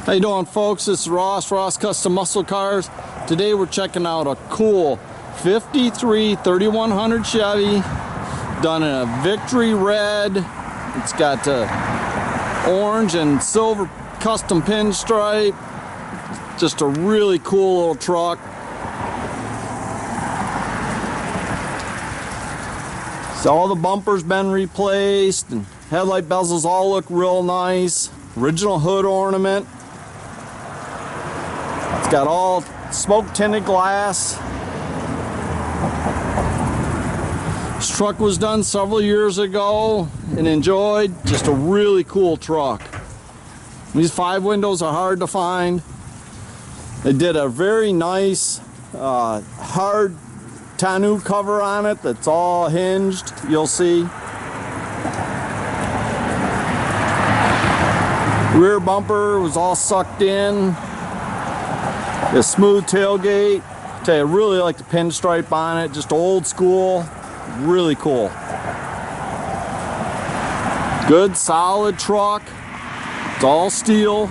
How you doing, folks? This is Ross Custom Muscle Cars. Today we're checking out a cool 53 3100 Chevy done in a victory red. It's got orange and silver custom pinstripe. Just a really cool little truck. So all the bumpers been replaced and headlight bezels all look real nice. Original hood ornament. It's got all smoke tinted glass. This truck was done several years ago and enjoyed. Just a really cool truck. These 5 windows are hard to find. They did a very nice hard tonneau cover on it that's all hinged, you'll see. Rear bumper was all sucked in. A smooth tailgate. Tell you, I really like the pinstripe on it. Just old school. Really cool. Good, solid truck. It's all steel.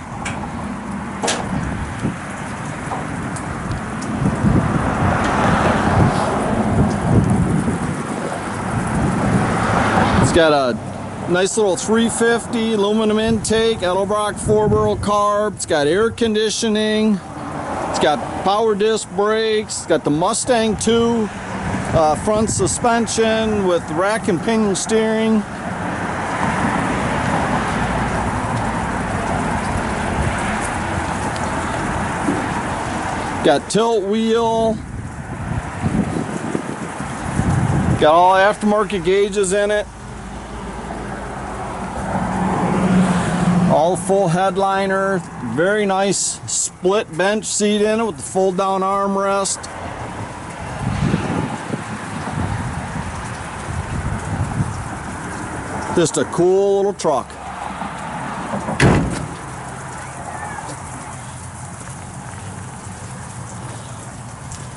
It's got a nice little 350 aluminum intake, Edelbrock 4-barrel carb. It's got air conditioning. It's got power disc brakes. It's got the Mustang 2 front suspension with rack and pinion steering. Got tilt wheel. Got all aftermarket gauges in it. All full headliner. Very nice split bench seat in it with the fold down armrest. Just a cool little truck.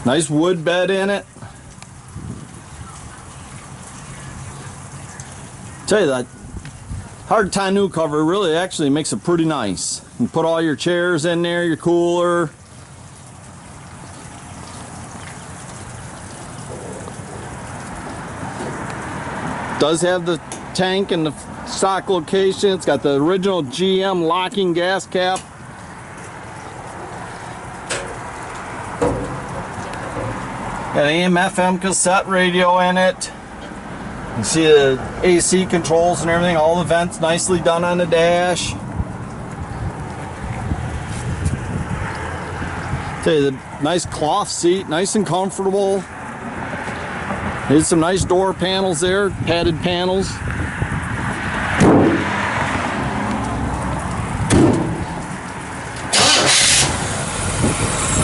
Nice wood bed in it. Tell you that hard tonneau cover really actually makes it pretty nice. You put all your chairs in there, your cooler. Does have the tank in the stock location. It's got the original GM locking gas cap. Got an AM/FM cassette radio in it. You can see the AC controls and everything. All the vents nicely done on the dash. Tell you, the nice cloth seat, nice and comfortable. There's some nice door panels there, padded panels.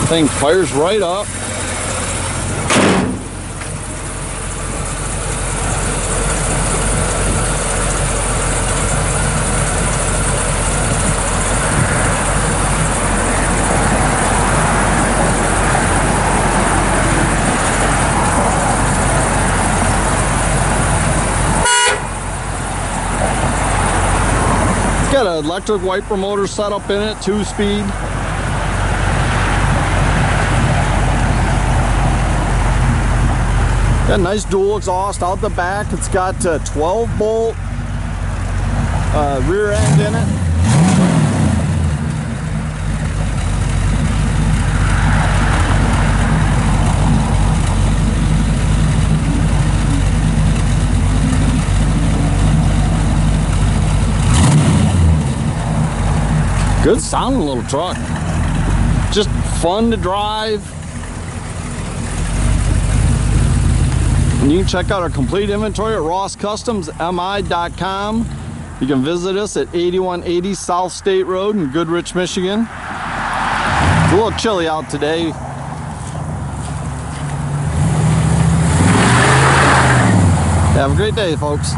Thing fires right up. Got an electric wiper motor set up in it, 2-speed. Got a nice dual exhaust out the back. It's got a 12-bolt rear end in it. Good sounding little truck. Just fun to drive. And you can check out our complete inventory at rosscustomsmi.com. You can visit us at 8180 South State Road in Goodrich, Michigan. It's a little chilly out today. Have a great day, folks.